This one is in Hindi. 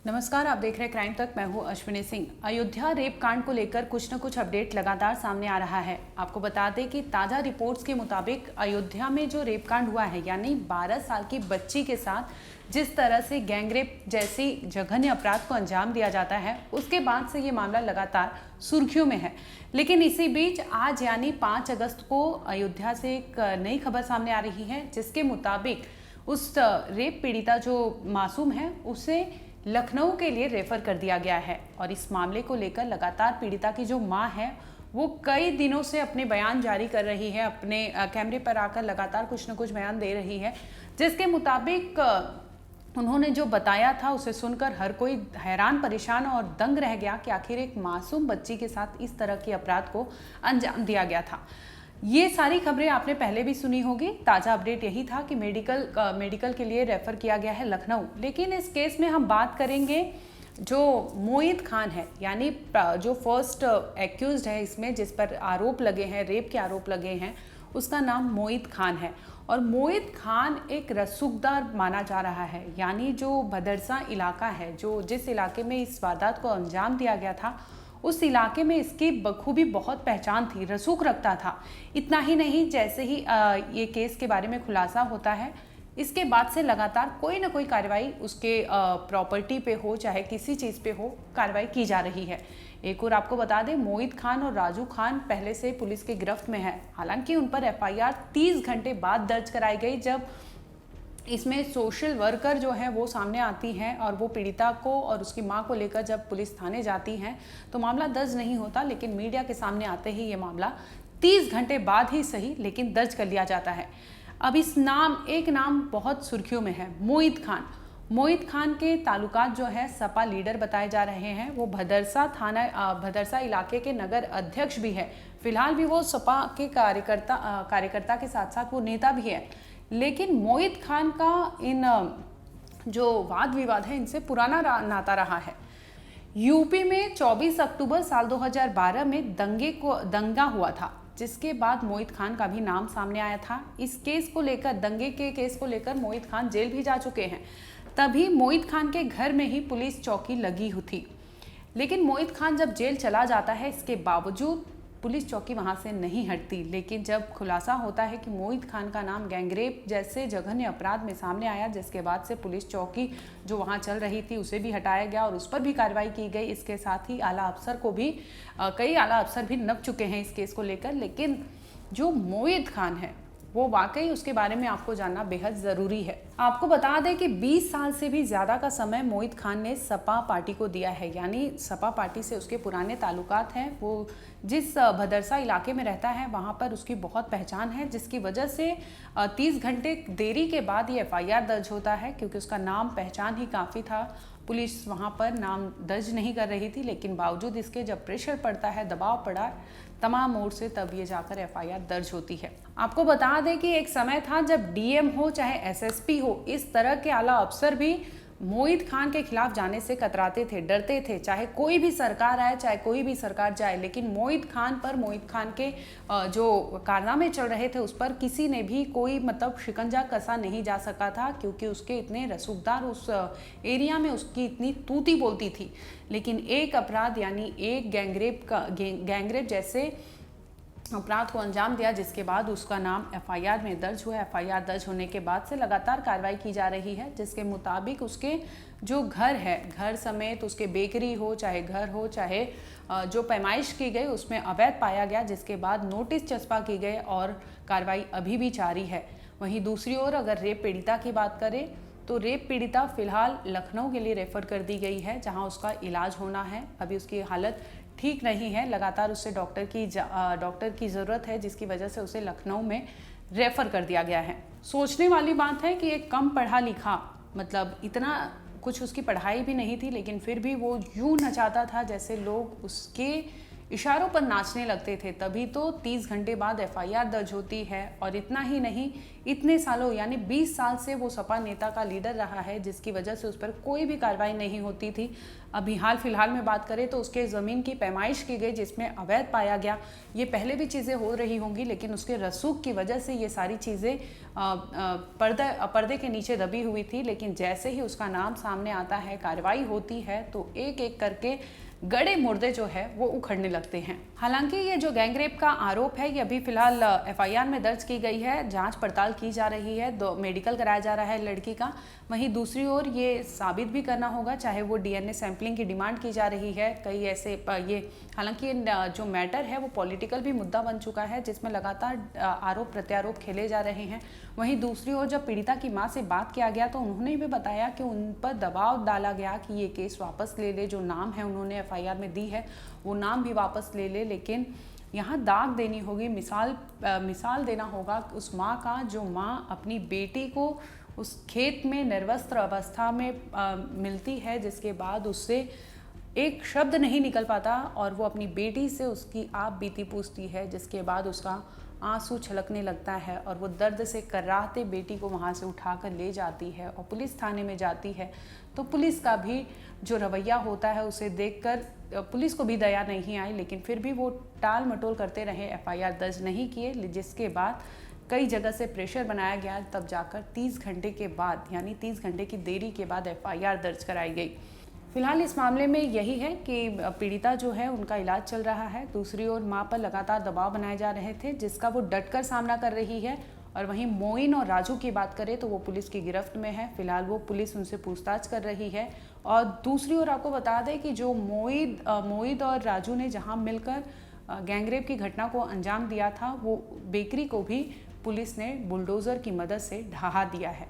नमस्कार, आप देख रहे हैं क्राइम तक। मैं हूं अश्विनी सिंह। अयोध्या रेप कांड को लेकर कुछ न कुछ अपडेट लगातार सामने आ रहा है। आपको बता दें कि ताज़ा रिपोर्ट्स के मुताबिक अयोध्या में जो रेप कांड हुआ है, यानी 12 साल की बच्ची के साथ जिस तरह से गैंगरेप जैसी जघन्य अपराध को अंजाम दिया जाता है, उसके बाद से ये मामला लगातार सुर्खियों में है। लेकिन इसी बीच आज यानी 5 अगस्त को अयोध्या से एक नई खबर सामने आ रही है, जिसके मुताबिक उस रेप पीड़िता जो मासूम है उसे लखनऊ के लिए रेफर कर दिया गया है। और इस मामले को लेकर लगातार पीड़िता की जो मां है वो कई दिनों से अपने बयान जारी कर रही है, अपने कैमरे पर आकर लगातार कुछ न कुछ बयान दे रही है, जिसके मुताबिक उन्होंने जो बताया था उसे सुनकर हर कोई हैरान परेशान और दंग रह गया कि आखिर एक मासूम बच्ची के साथ इस तरह के अपराध को अंजाम दिया गया था। ये सारी खबरें आपने पहले भी सुनी होगी। ताज़ा अपडेट यही था कि मेडिकल के लिए रेफर किया गया है लखनऊ। लेकिन इस केस में हम बात करेंगे जो मोहित खान है, यानी जो फर्स्ट एक्यूज्ड है इसमें, जिस पर आरोप लगे हैं, रेप के आरोप लगे हैं, उसका नाम मोहित खान है। और मोहित खान एक रसूखदार माना जा रहा है, यानी जो भदरसा इलाका है, जो जिस इलाके में इस वारदात को अंजाम दिया गया था, उस इलाके में इसकी बखूबी बहुत पहचान थी, रसूख रखता था। इतना ही नहीं, जैसे ही ये केस के बारे में खुलासा होता है, इसके बाद से लगातार कोई ना कोई कार्रवाई उसके प्रॉपर्टी पे हो, चाहे किसी चीज़ पे हो, कार्रवाई की जा रही है। एक और आपको बता दें, मोहित खान और राजू खान पहले से पुलिस की गिरफ्त में है। हालांकि उन पर एफआईआर 30 घंटे बाद दर्ज कराई गई, जब इसमें सोशल वर्कर जो है वो सामने आती हैं और वो पीड़िता को और उसकी मां को लेकर जब पुलिस थाने जाती हैं तो मामला दर्ज नहीं होता। लेकिन मीडिया के सामने आते ही ये मामला 30 घंटे बाद ही सही लेकिन दर्ज कर लिया जाता है। अब एक नाम बहुत सुर्खियों में है, मोहित खान। मोहित खान के ताल्लुकात जो है सपा लीडर बताए जा रहे हैं। वो भदरसा इलाके के नगर अध्यक्ष भी है। फिलहाल भी वो सपा के कार्यकर्ता के साथ साथ वो नेता भी है। लेकिन मोहित खान का इन जो वाद विवाद है, इनसे पुराना नाता रहा है। यूपी में 24 अक्टूबर साल 2012 में दंगा हुआ था, जिसके बाद मोहित खान का भी नाम सामने आया था। इस केस को लेकर, दंगे के केस को लेकर मोहित खान जेल भी जा चुके हैं। तभी मोहित खान के घर में ही पुलिस चौकी लगी हुई थी। लेकिन मोहित खान जब जेल चला जाता है, इसके बावजूद पुलिस चौकी वहां से नहीं हटती। लेकिन जब खुलासा होता है कि मोहित खान का नाम गैंगरेप जैसे जघन्य अपराध में सामने आया, जिसके बाद से पुलिस चौकी जो वहां चल रही थी उसे भी हटाया गया और उस पर भी कार्रवाई की गई। इसके साथ ही आला अफसर को भी कई आला अफसर भी नप चुके हैं इस केस को लेकर। लेकिन जो मोहित खान है वो वाकई, उसके बारे में आपको जानना बेहद ज़रूरी है। आपको बता दें कि 20 साल से भी ज़्यादा का समय मोहित खान ने सपा पार्टी को दिया है, यानी सपा पार्टी से उसके पुराने ताल्लुकात हैं। वो जिस भदरसा इलाके में रहता है वहाँ पर उसकी बहुत पहचान है, जिसकी वजह से 30 घंटे देरी के बाद ये एफआईआर दर्ज होता है, क्योंकि उसका नाम पहचान ही काफ़ी था। पुलिस वहाँ पर नाम दर्ज नहीं कर रही थी, लेकिन बावजूद इसके जब प्रेशर पड़ता है, दबाव पड़ा तमाम ओर से, तब ये जाकर एफआईआर दर्ज होती है। आपको बता दें कि एक समय था जब डीएम हो चाहे एसएसपी हो, इस तरह के आला अफसर भी मोहित खान के खिलाफ जाने से कतराते थे, डरते थे, चाहे कोई भी सरकार आए, चाहे कोई भी सरकार जाए। लेकिन मोहित खान के जो कारनामे चल रहे थे उस पर किसी ने भी कोई शिकंजा कसा नहीं जा सका था, क्योंकि उसके इतने रसूखदार, उस एरिया में उसकी इतनी तूती बोलती थी। लेकिन एक अपराध, यानी एक गैंगरेप जैसे अपराध को अंजाम दिया, जिसके बाद उसका नाम एफआईआर में दर्ज हुआ। एफआईआर दर्ज होने के बाद से लगातार कार्रवाई की जा रही है, जिसके मुताबिक उसके जो घर है, घर समेत उसके बेकरी हो, चाहे घर हो, चाहे जो पैमाइश की गई उसमें अवैध पाया गया, जिसके बाद नोटिस चस्पा की गए और कार्रवाई अभी भी जारी है। वहीं दूसरी ओर अगर रेप पीड़िता की बात करें तो रेप पीड़िता फिलहाल लखनऊ के लिए रेफर कर दी गई है, जहां उसका इलाज होना है। अभी उसकी हालत ठीक नहीं है, लगातार उससे डॉक्टर की ज़रूरत है, जिसकी वजह से उसे लखनऊ में रेफ़र कर दिया गया है। सोचने वाली बात है कि एक कम पढ़ा लिखा, इतना कुछ उसकी पढ़ाई भी नहीं थी, लेकिन फिर भी वो यूं नचाता था जैसे लोग उसके इशारों पर नाचने लगते थे। तभी तो 30 घंटे बाद एफआईआर दर्ज होती है। और इतना ही नहीं, इतने सालों यानी 20 साल से वो सपा नेता का लीडर रहा है, जिसकी वजह से उस पर कोई भी कार्रवाई नहीं होती थी। अभी हाल फिलहाल में बात करें तो उसके ज़मीन की पैमाइश की गई, जिसमें अवैध पाया गया। ये पहले भी चीज़ें हो रही होंगी, लेकिन उसके रसूख की वजह से ये सारी चीज़ें पर्दे के नीचे दबी हुई थी। लेकिन जैसे ही उसका नाम सामने आता है, कार्रवाई होती है, तो एक एक करके गड़े मुर्दे जो है वो उखड़ने लगते हैं। हालांकि ये जो गैंगरेप का आरोप है, ये अभी फिलहाल एफआईआर में दर्ज की गई है, जांच पड़ताल की जा रही है, मेडिकल कराया जा रहा है लड़की का। वहीं दूसरी ओर ये साबित भी करना होगा, चाहे वो डीएनए सैंपलिंग की डिमांड की जा रही है। कई ऐसे ये हालांकि ये जो मैटर है वो पॉलिटिकल भी मुद्दा बन चुका है, जिसमें लगातार आरोप प्रत्यारोप खेले जा रहे हैं। वहीं दूसरी ओर जब पीड़िता की मां से बात किया गया तो उन्होंने भी बताया कि उन पर दबाव डाला गया कि ये केस वापस ले ले, जो नाम है उन्होंने एफआईआर में दी है वो नाम भी वापस ले ले। लेकिन यहाँ दाग देनी होगी, मिसाल देना होगा उस माँ का, जो माँ अपनी बेटी को उस खेत में निर्वस्त्र अवस्था में मिलती है, जिसके बाद उससे एक शब्द नहीं निकल पाता और वो अपनी बेटी से उसकी आप बीती पूछती है, जिसके बाद उसका आंसू छलकने लगता है और वो दर्द से कर्राते बेटी को वहाँ से उठाकर ले जाती है और पुलिस थाने में जाती है। तो पुलिस का भी जो रवैया होता है उसे देखकर पुलिस को भी दया नहीं आई, लेकिन फिर भी वो टाल मटोल करते रहे, एफआईआर दर्ज नहीं किए, जिसके बाद कई जगह से प्रेशर बनाया गया, तब जाकर 30 घंटे के बाद यानी 30 घंटे की देरी के बाद एफआईआर दर्ज कराई गई। फिलहाल इस मामले में यही है कि पीड़िता जो है उनका इलाज चल रहा है। दूसरी ओर मां पर लगातार दबाव बनाए जा रहे थे, जिसका वो डटकर सामना कर रही है। और वहीं मोइन और राजू की बात करें तो वो पुलिस की गिरफ्त में है। फिलहाल वो पुलिस उनसे पूछताछ कर रही है। और दूसरी ओर आपको बता दें कि जो मोइद और राजू ने जहां मिलकर गैंगरेप की घटना को अंजाम दिया था, वो बेकरी को भी पुलिस ने बुलडोज़र की मदद से ढहा दिया है।